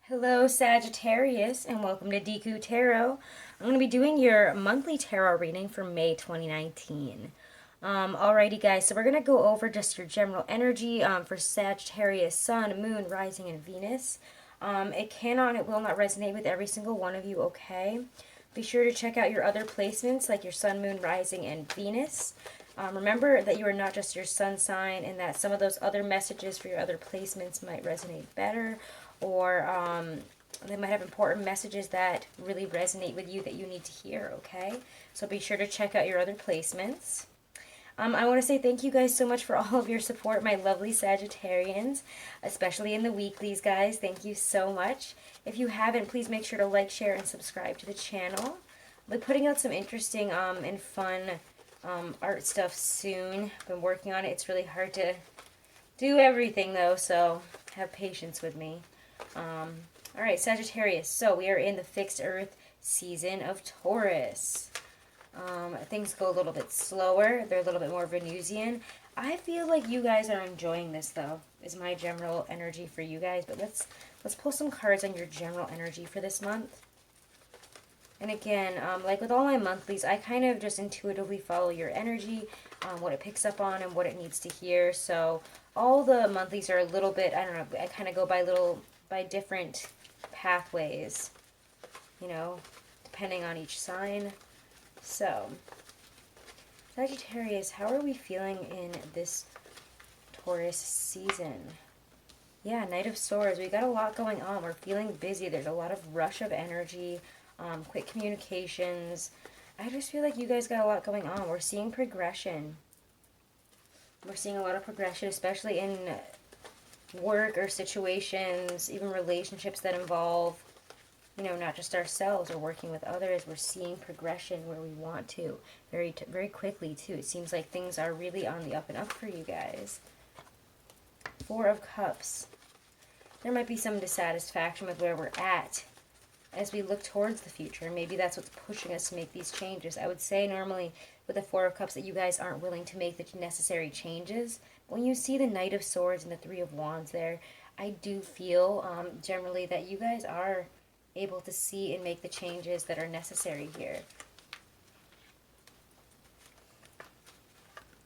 Hello Sagittarius and welcome to Deku Tarot. I'm going to be doing your monthly tarot reading for May 2019. Alrighty guys, so we're going to go over just your general energy for Sagittarius, Sun, Moon, Rising, and Venus. It cannot and it will not resonate with every single one of you, okay? Be sure to check out your other placements like your Sun, Moon, Rising, and Venus. Remember that you are not just your sun sign and that some of those other messages for your other placements might resonate better, or they might have important messages that really resonate with you that you need to hear, okay? So be sure to check out your other placements. I want to say thank you guys so much for all of your support, my lovely Sagittarians, especially in the weeklies, guys. Thank you so much. If you haven't, please make sure to like, share, and subscribe to the channel. I'll be putting out some interesting and fun art stuff soon. Been working on it. It's really hard to do everything, though, so have patience with me. Alright, Sagittarius. So we are in the fixed earth season of Taurus. Things go a little bit slower. They're a little bit more Venusian. I feel like you guys are enjoying this, though, is my general energy for you guys. But let's pull some cards on your general energy for this month. And again, like with all my monthlies, I kind of just intuitively follow your energy, what it picks up on and what it needs to hear. So all the monthlies are a little bit, I don't know, I kind of go by different pathways, you know, depending on each sign. So, Sagittarius, how are we feeling in this Taurus season? Yeah, Knight of Swords. We got a lot going on. We're feeling busy. There's a lot of rush of energy, quick communications. I just feel like you guys got a lot going on. We're seeing progression. We're seeing a lot of progression, especially in work or situations, even relationships that involve, you know, not just ourselves or working with others. We're seeing progression where we want to, very quickly too. It seems like things are really on the up and up for you guys. Four of Cups. There might be some dissatisfaction with where we're at as we look towards the future. Maybe that's what's pushing us to make these changes. I would say normally with the Four of Cups that you guys aren't willing to make the necessary changes. When you see the Knight of Swords and the Three of Wands there, I do feel generally that you guys are able to see and make the changes that are necessary here.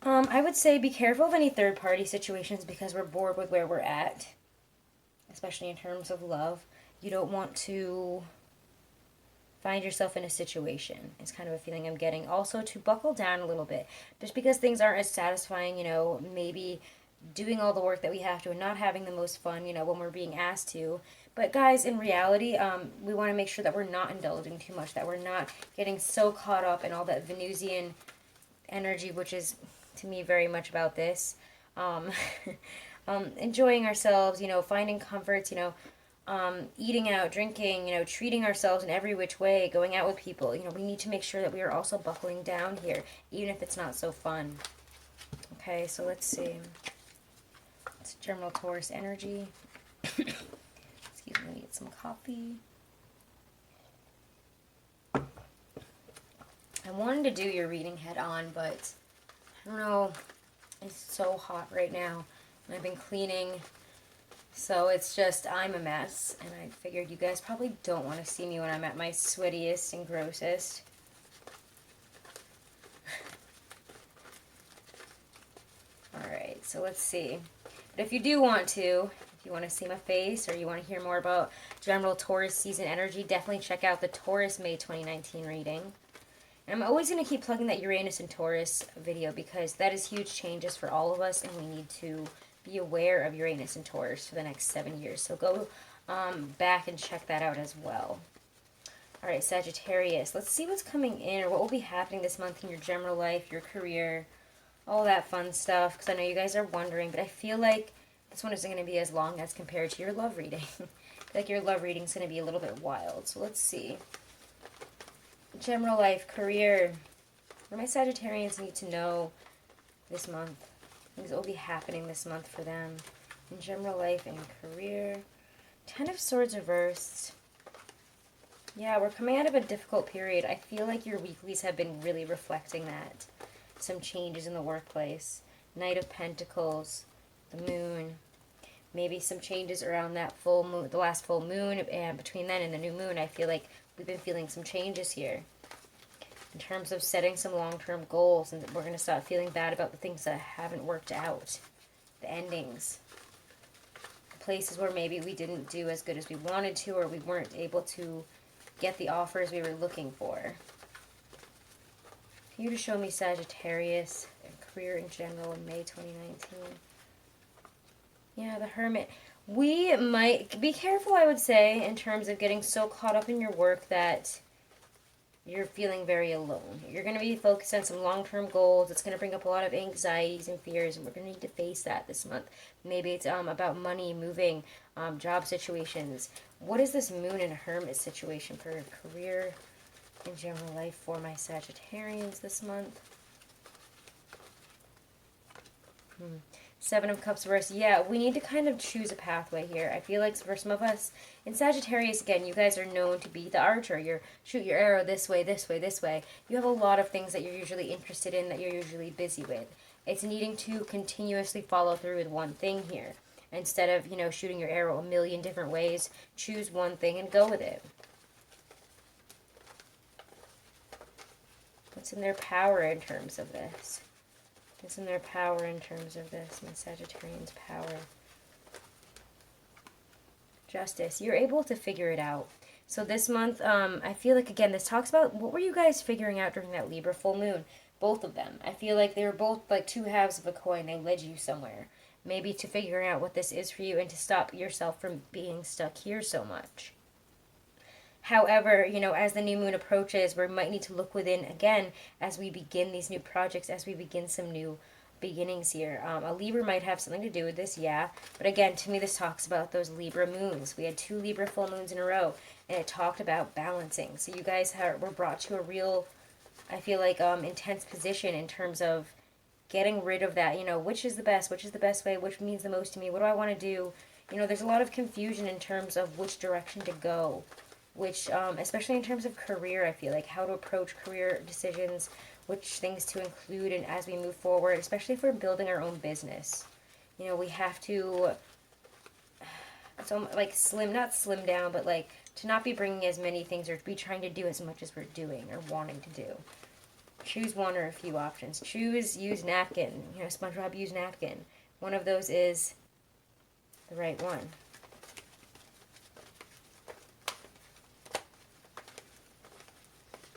I would say be careful of any third-party situations because we're bored with where we're at, especially in terms of love. You don't want to find yourself in a situation. It's kind of a feeling I'm getting. Also, to buckle down a little bit. Just because things aren't as satisfying, you know, maybe doing all the work that we have to and not having the most fun, you know, when we're being asked to. But guys, in reality, we want to make sure that we're not indulging too much, that we're not getting so caught up in all that Venusian energy, which is, to me, very much about this. Enjoying ourselves, you know, finding comforts, you know, eating out, drinking, you know, treating ourselves in every which way, going out with people. You know, we need to make sure that we are also buckling down here, even if it's not so fun. Okay, so let's see. It's general Taurus energy. Excuse me, let me get some coffee. I wanted to do your reading head on, but I don't know. It's so hot right now. And I've been cleaning. So it's just, I'm a mess, and I figured you guys probably don't want to see me when I'm at my sweatiest and grossest. Alright, so let's see. But if you do want to, if you want to see my face, or you want to hear more about general Taurus season energy, definitely check out the Taurus May 2019 reading. And I'm always going to keep plugging that Uranus and Taurus video because that is huge changes for all of us, and we need to be aware of Uranus and Taurus for the next 7 years. So go back and check that out as well. Alright, Sagittarius. Let's see what's coming in or what will be happening this month in your general life, your career, all that fun stuff. Because I know you guys are wondering, but I feel like this one isn't going to be as long as compared to your love reading. I feel like your love reading is going to be a little bit wild. So let's see. General life, career. What my Sagittarians need to know this month. Things that will be happening this month for them in general life and career. Ten of Swords reversed. Yeah, we're coming out of a difficult period. I feel like your weeklies have been really reflecting that. Some changes in the workplace. Knight of Pentacles, the Moon. maybe some changes around that full moon, the last full moon, and between then and the new moon, I feel like we've been feeling some changes here in terms of setting some long-term goals, and we're going to stop feeling bad about the things that haven't worked out, the endings, the places where maybe we didn't do as good as we wanted to, or we weren't able to get the offers we were looking for. You to show me Sagittarius and career in general in May 2019. Yeah, the Hermit. We might be careful, I would say, in terms of getting so caught up in your work that you're feeling very alone. You're going to be focused on some long-term goals. It's going to bring up a lot of anxieties and fears, and we're going to need to face that this month. Maybe it's about money, moving, job situations. What is this Moon and Hermit situation for career in general life for my Sagittarians this month? Seven of Cups reverse. Yeah, we need to kind of choose a pathway here. I feel like for some of us, in Sagittarius, again, you guys are known to be the archer. You shoot your arrow this way, this way, this way. You have a lot of things that you're usually interested in, that you're usually busy with. It's needing to continuously follow through with one thing here. Instead of, shooting your arrow a million different ways, choose one thing and go with it. What's in their power in terms of this? What's in their power in terms of this? My Sagittarian's power. Justice. You're able to figure it out. So this month, I feel like, again, this talks about what were you guys figuring out during that Libra full moon? Both of them. I feel like they were both like two halves of a coin. They led you somewhere. Maybe to figuring out what this is for you and to stop yourself from being stuck here so much. However, as the new moon approaches, we might need to look within again as we begin these new projects, as we begin some new beginnings here. A Libra might have something to do with this, yeah. But again, to me, this talks about those Libra moons. We had 2 Libra full moons in a row, and it talked about balancing. So you guys were brought to a real, I feel like, intense position in terms of getting rid of that, which is the best way, which means the most to me, what do I want to do? There's a lot of confusion in terms of which direction to go. Which, especially in terms of career, I feel like how to approach career decisions, which things to include and as we move forward, especially if we're building our own business. We have to, not slim down, but like to not be bringing as many things or to be trying to do as much as we're doing or wanting to do. Choose one or a few options. Use napkin. SpongeBob use napkin. One of those is the right one.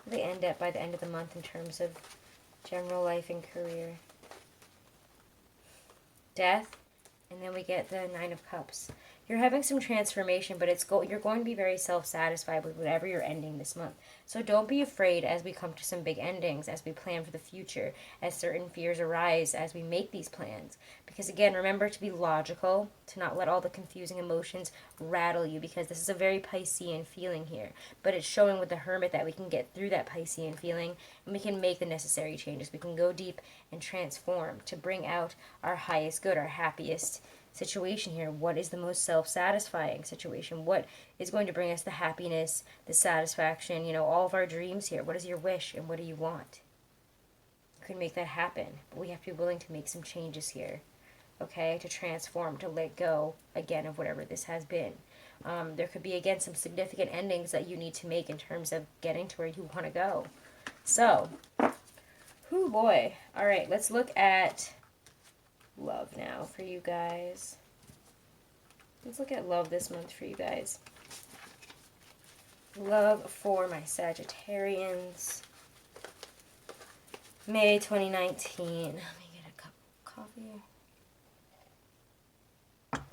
They end up by the end of the month in terms of general life and career. Death, and then we get the 9 of Cups. You're having some transformation, but you're going to be very self-satisfied with whatever you're ending this month. So don't be afraid as we come to some big endings, as we plan for the future, as certain fears arise, as we make these plans. Because again, remember to be logical, to not let all the confusing emotions rattle you, because this is a very Piscean feeling here. But it's showing with the Hermit that we can get through that Piscean feeling, and we can make the necessary changes. We can go deep and transform to bring out our highest good, our happiest situation here. What is the most self-satisfying situation? What is going to bring us the happiness, the satisfaction, all of our dreams here? What is your wish and what do you want? You can make that happen, but we have to be willing to make some changes here, okay, to transform, to let go again of whatever this has been. There could be again some significant endings that you need to make in terms of getting to where you want to go. So, whoo boy. All right, let's look at love now for you guys. Let's look at love this month for you guys. Love for my Sagittarians. May 2019. Let me get a cup of coffee. Alright,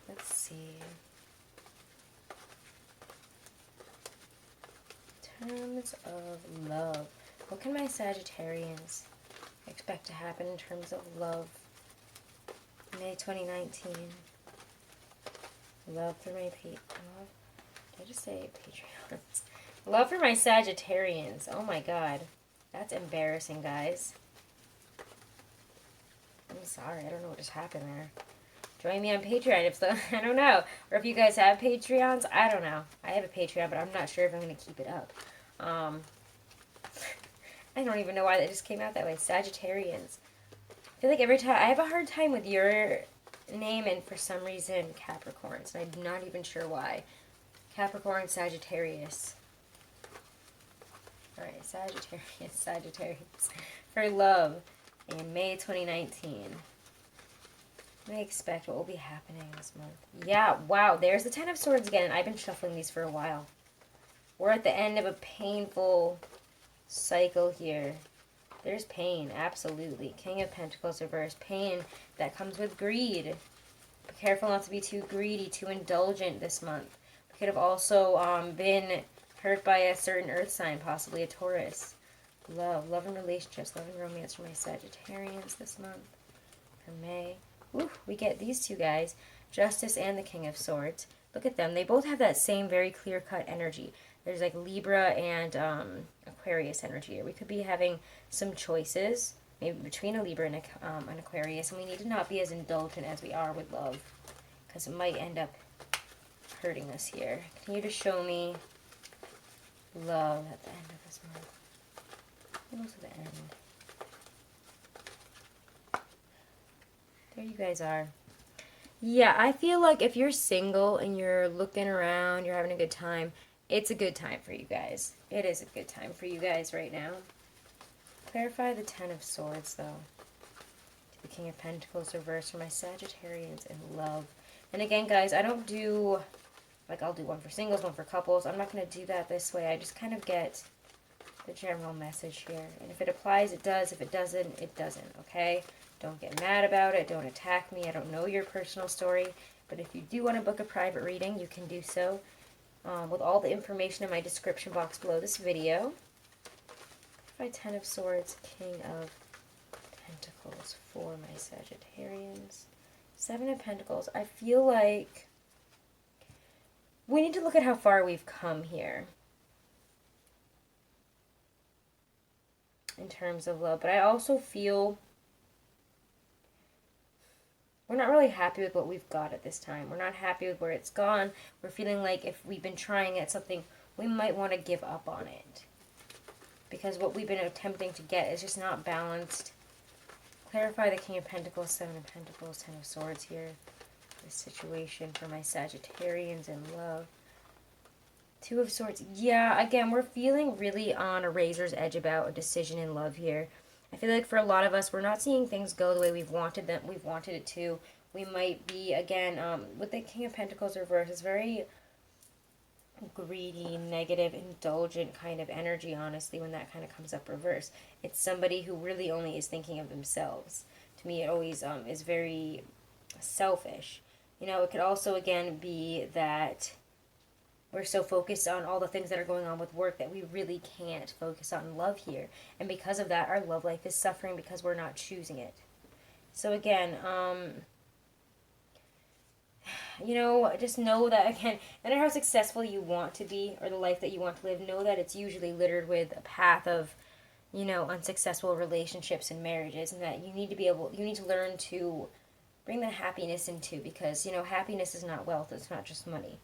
let's see. Terms of love. What can my Sagittarians expect to happen in terms of love? May 2019. Love for my did I just say Patreons? Love for my Sagittarians. Oh my god. That's embarrassing, guys. I'm sorry. I don't know what just happened there. Join me on Patreon if so. I don't know. Or if you guys have Patreons. I don't know. I have a Patreon, but I'm not sure if I'm going to keep it up. I don't even know why that just came out that way. Sagittarians. feel like every time I have a hard time with your name and for some reason Capricorns, and I'm not even sure why. Capricorn, Sagittarius. Alright, Sagittarius. For love in May 2019. What do I expect? What will be happening this month? Yeah, wow, there's the Ten of Swords again. I've been shuffling these for a while. We're at the end of a painful cycle here. There's pain, absolutely. King of Pentacles reversed. Pain that comes with greed. Be careful not to be too greedy, too indulgent this month. We could have also been hurt by a certain earth sign, possibly a Taurus. Love and relationships, love and romance for my Sagittarians this month. For May. Ooh, we get these two guys, Justice and the King of Swords. Look at them. They both have that same very clear-cut energy. There's like Libra and Aquarius energy here. We could be having some choices, maybe between a Libra and an Aquarius, and we need to not be as indulgent as we are with love, because it might end up hurting us here. Can you just show me love at the end of this month? Almost at the end. There you guys are. Yeah, I feel like if you're single and you're looking around, you're having a good time, it's a good time for you guys. It is a good time for you guys right now. Clarify the Ten of Swords, though. The King of Pentacles reversed for my Sagittarians in love. And again, guys, I don't do, like, I'll do one for singles, one for couples. I'm not going to do that this way. I just kind of get the general message here. And if it applies, it does. If it doesn't, it doesn't, okay? Don't get mad about it. Don't attack me. I don't know your personal story. But if you do want to book a private reading, you can do so with all the information in my description box below this video. By Ten of Swords, King of Pentacles for my Sagittarians. Seven of Pentacles. I feel like we need to look at how far we've come here in terms of love. But I also feel we're not really happy with what we've got at this time. We're not happy with where it's gone. We're feeling like if we've been trying at something, we might want to give up on it. Because what we've been attempting to get is just not balanced. Clarify the King of Pentacles, Seven of Pentacles, Ten of Swords here. This situation for my Sagittarians in love. Two of Swords. Yeah, again, we're feeling really on a razor's edge about a decision in love here. I feel like for a lot of us, we're not seeing things go the way we've wanted it to. We might be, again, with the King of Pentacles reverse, it's very greedy, negative, indulgent kind of energy, honestly, when that kind of comes up reverse. It's somebody who really only is thinking of themselves. To me, it always is very selfish. You know, it could also, again, be that we're so focused on all the things that are going on with work that we really can't focus on love here. And because of that, our love life is suffering because we're not choosing it. So again, you know, just know that, again, no matter how successful you want to be or the life that you want to live, know that it's usually littered with a path of, you know, unsuccessful relationships and marriages, and that you need to learn to bring that happiness into, because, you know, happiness is not wealth, it's not just money.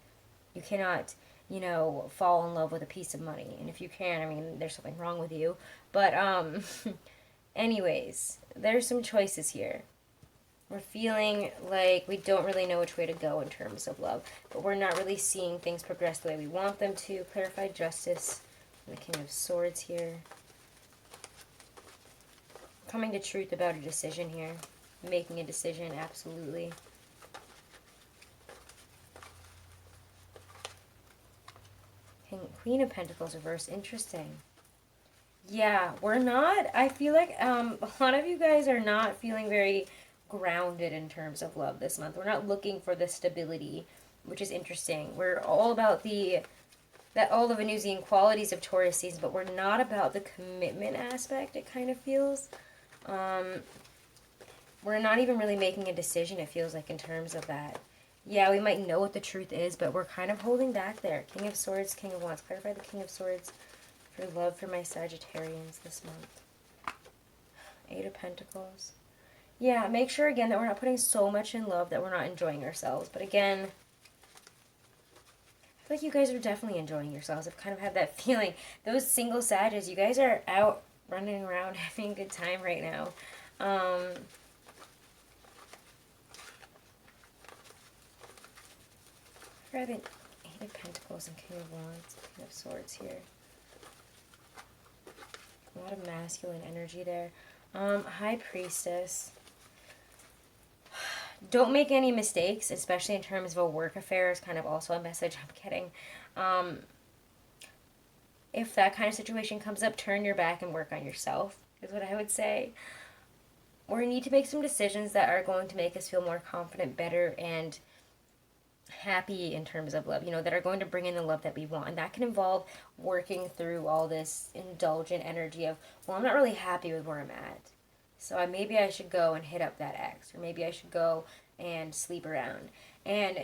You cannot, you know, fall in love with a piece of money. And if you can, I mean, there's something wrong with you. But, anyways, there's some choices here. We're feeling like we don't really know which way to go in terms of love. But we're not really seeing things progress the way we want them to. Clarify Justice. The King of Swords here. Coming to truth about a decision here. Making a decision, absolutely. Queen of Pentacles reverse. Interesting. Yeah, we're not. I feel like a lot of you guys are not feeling very grounded in terms of love this month. We're not looking for the stability, which is interesting. We're all about all the Venusian qualities of Taurus season, but we're not about the commitment aspect, it kind of feels. We're not even really making a decision, it feels like, in terms of that. Yeah, we might know what the truth is, but we're kind of holding back there. King of Swords, King of Wands. Clarify the King of Swords for love for my Sagittarians this month. Eight of Pentacles. Yeah, make sure, again, that we're not putting so much in love that we're not enjoying ourselves. But again, I feel like you guys are definitely enjoying yourselves. I've kind of had that feeling. Those single Sages, you guys are out running around having a good time right now. For the Eight of Pentacles and King of Wands, King of Swords here. A lot of masculine energy there. High Priestess. Don't make any mistakes, especially in terms of a work affair is kind of also a message I'm getting. If that kind of situation comes up, turn your back and work on yourself, is what I would say. We need to make some decisions that are going to make us feel more confident, better, and happy in terms of love, that are going to bring in the love that we want. And that can involve working through all this indulgent energy of, well, I'm not really happy with where I'm at. So maybe I should go and hit up that ex, or maybe I should go and sleep around. And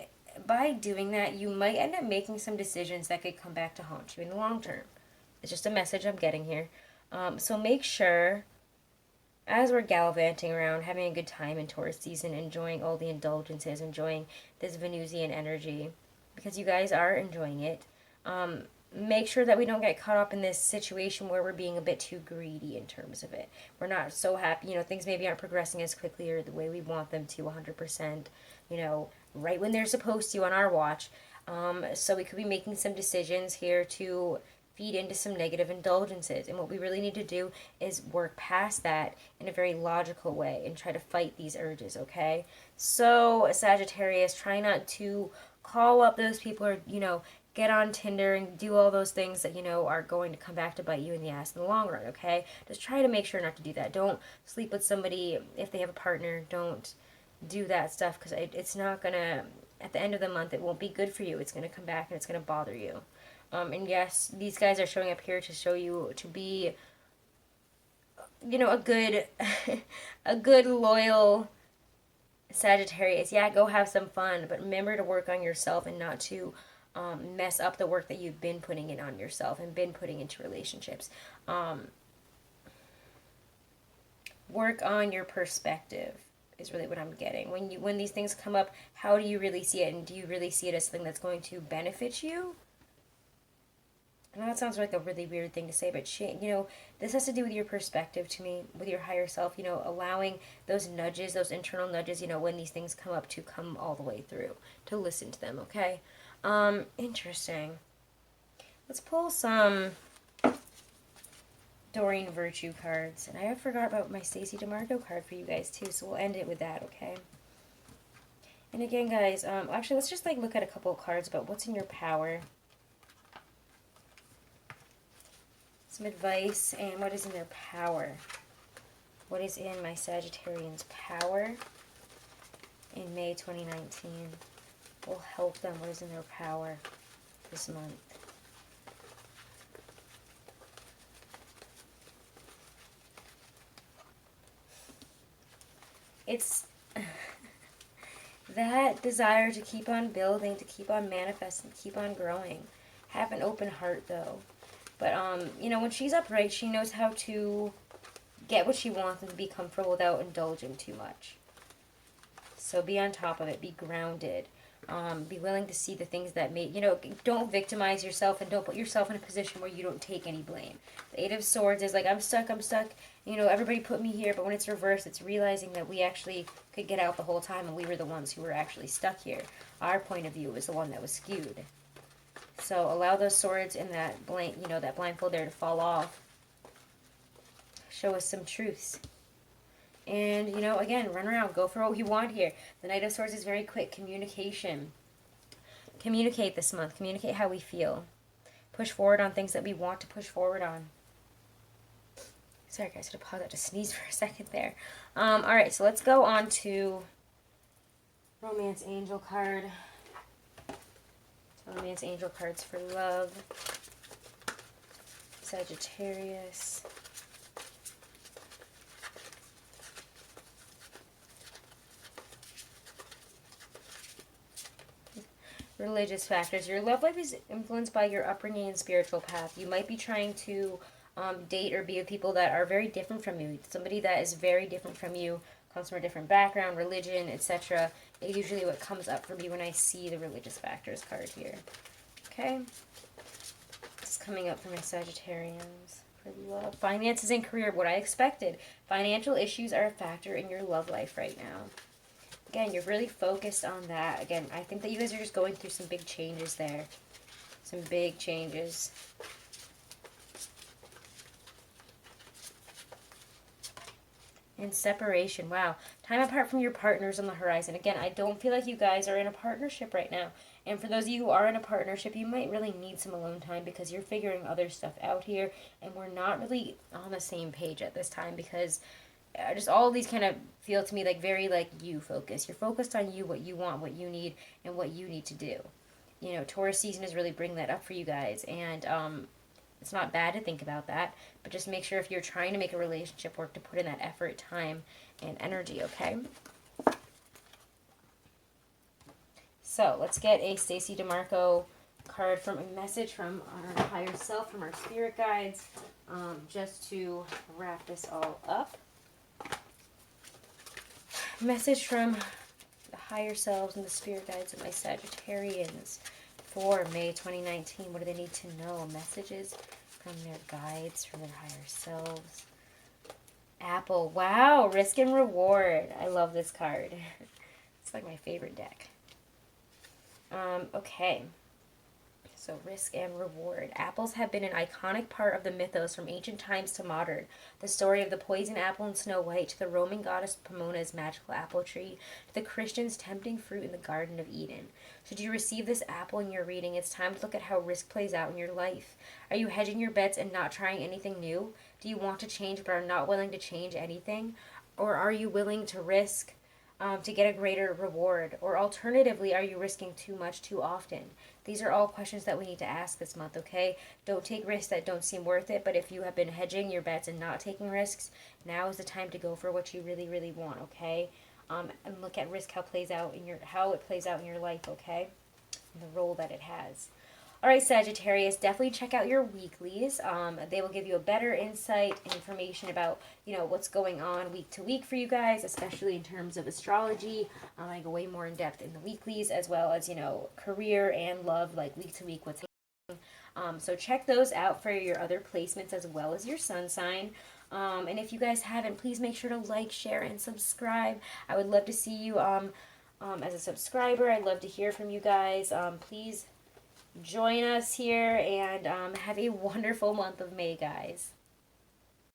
by doing that, you might end up making some decisions that could come back to haunt you in the long term. It's just a message I'm getting here. So make sure, as we're gallivanting around, having a good time in Taurus season, enjoying all the indulgences, enjoying this Venusian energy, because you guys are enjoying it, make sure that we don't get caught up in this situation where we're being a bit too greedy in terms of it. We're not so happy, things maybe aren't progressing as quickly or the way we want them to 100%, right when they're supposed to on our watch. So we could be making some decisions here to feed into some negative indulgences. And what we really need to do is work past that in a very logical way and try to fight these urges, okay? So, Sagittarius, try not to call up those people or, get on Tinder and do all those things that, are going to come back to bite you in the ass in the long run, okay? Just try to make sure not to do that. Don't sleep with somebody if they have a partner. Don't do that stuff, because it's not going to, at the end of the month, it won't be good for you. It's going to come back and it's going to bother you. And yes, these guys are showing up here to show you to be, a good, a good, loyal Sagittarius. Yeah, go have some fun, but remember to work on yourself and not to mess up the work that you've been putting in on yourself and been putting into relationships. Work on your perspective is really what I'm getting. When these things come up, how do you really see it? And do you really see it as something that's going to benefit you? I know that sounds like a really weird thing to say, but this has to do with your perspective to me, with your higher self, allowing those nudges, those internal nudges, when these things come up, to come all the way through, to listen to them, okay? Interesting. Let's pull some Doreen Virtue cards. And I forgot about my Stacey DeMarco card for you guys, too, so we'll end it with that, okay? And again, guys, actually, let's just, look at a couple of cards about what's in your power. Some advice and what is in their power. What is in my Sagittarian's power in May 2019 will help them. What is in their power this month? It's that desire to keep on building, to keep on manifesting, to keep on growing. Have an open heart, though. But, when she's upright, she knows how to get what she wants and to be comfortable without indulging too much. So be on top of it. Be grounded. Be willing to see the things that don't victimize yourself and don't put yourself in a position where you don't take any blame. The Eight of Swords is I'm stuck. Everybody put me here. But when it's reversed, it's realizing that we actually could get out the whole time and we were the ones who were actually stuck here. Our point of view was the one that was skewed. So allow those swords and that that blindfold there to fall off. Show us some truths. And, again, run around. Go for what you want here. The Knight of Swords is very quick. Communication. Communicate this month. Communicate how we feel. Push forward on things that we want to push forward on. Sorry, guys. I had to pause out to sneeze for a second there. Alright, so let's go on to Romance Angel card. Romance Angel cards for love. Sagittarius. Religious factors. Your love life is influenced by your upbringing and spiritual path. You might be trying to date or be with people that are very different from you. Somebody that is very different from you, comes from a different background, religion, etc. Usually what comes up for me when I see the religious factors card here. Okay? This is coming up for my Sagittarians. For love. Finances and career, what I expected. Financial issues are a factor in your love life right now. Again, you're really focused on that. Again, I think that you guys are just going through some big changes there. Some big changes. And separation. Wow. Time apart from your partners on the horizon. Again, I don't feel like you guys are in a partnership right now. And for those of you who are in a partnership, you might really need some alone time because you're figuring other stuff out here. And we're not really on the same page at this time because just all of these kind of feel to me like very like you focus. You're focused on you, what you want, what you need, and what you need to do. You know, Taurus season is really bringing that up for you guys. And it's not bad to think about that, but just make sure if you're trying to make a relationship work to put in that effort, time, and energy, okay? So let's get a Stacey DeMarco card from a message from our higher self, from our spirit guides, just to wrap this all up. Message from the higher selves and the spirit guides of my Sagittarians for May 2019. What do they need to know? Messages from their guides, from their higher selves. Apple. Wow. Risk and reward. I love this card. It's like my favorite deck. Okay. So risk and reward. Apples have been an iconic part of the mythos from ancient times to modern. The story of the poison apple and Snow White, to the Roman goddess Pomona's magical apple tree, to the Christians' tempting fruit in the Garden of Eden. Should you receive this apple in your reading, it's time to look at how risk plays out in your life. Are you hedging your bets and not trying anything new? Do you want to change but are not willing to change anything? Or are you willing to risk to get a greater reward? Or alternatively, are you risking too much too often? These are all questions that we need to ask this month, okay? Don't take risks that don't seem worth it, but if you have been hedging your bets and not taking risks, now is the time to go for what you really, really want, okay? And look at risk how it plays out in your life, okay? And the role that it has. All right, Sagittarius, definitely check out your weeklies. They will give you a better insight and information about, what's going on week to week for you guys, especially in terms of astrology. I go way more in depth in the weeklies, as well as, career and love, like week to week, what's happening. So check those out for your other placements as well as your sun sign. And if you guys haven't, please make sure to like, share, and subscribe. I would love to see you as a subscriber. I'd love to hear from you guys. Please join us here and have a wonderful month of May, guys.